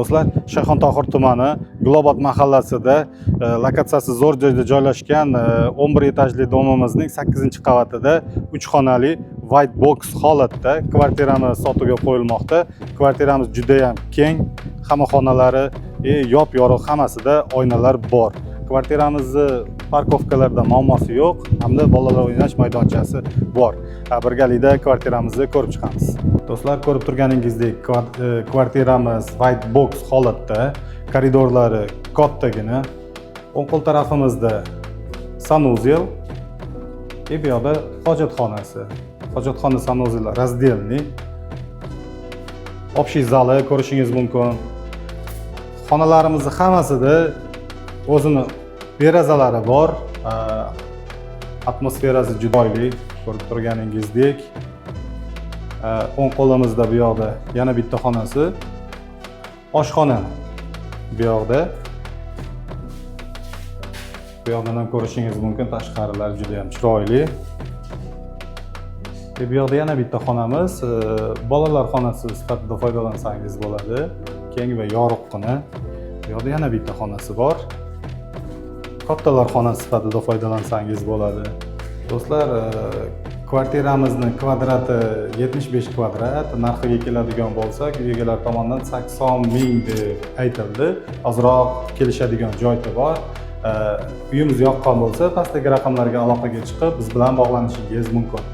Do'stlar, Shayxontohur tumani Globot mahallasida lokatsiyasi zo'r joyda joylashgan 11 etajli domimizning 8-qavatida 3 xonali white box holatda kvartiramiz sotuvga qo'yilmoqda. Kvartiramiz juda ham keng, hamma xonalari yop-yorug', hammasida oynalar bor. Kvartiramizni parkovkalarda muammosi yo'q, hamda bolalar o'ynash maydonchasi bor. Birgalikda kvartiramizni ko'rib chiqamiz. Do'stlar, ko'rib turganingizdek, kvartiramiz white box holatda, koridorlari kattagina. O'ng qo'l tarafimizda sanuzel, bu yoqda hojatxonasi. Hojatxona sanuzel razdelniy. Общий zali ko'rishingiz mumkin. Xonalarimizni hammasida o'zini derazalari bor. Atmosferasi chiroyli, ko'rib turganingizdek. O'ng qo'limizda bu yoqda yana bitta xonasi. Oshxona bu yoqda. Bu yoqdan ham ko'rishingiz mumkin, tashqarilari juda ham chiroyli. Bu yoqda yana bitta xonamiz, bolalar xonasi sifatida foydalansangiz bo'ladi. Keng va yorug'gina. Bu yoqda yana bitta xonasi bor. Kattalar xonasi sifatida foydalansangiz bo'ladi. Do'stlar, kvartiramizni kvadrati 75 kvadrat. Narxiga keladigan bo'lsak, egalar tomonidan 80 ming deb aytildi. Ozroq kelishadigan joyi bor. Uyimiz yoqqan bo'lsa, pastdagi raqamlarga aloqaga chiqib, biz bilan bog'lanishingiz mumkin.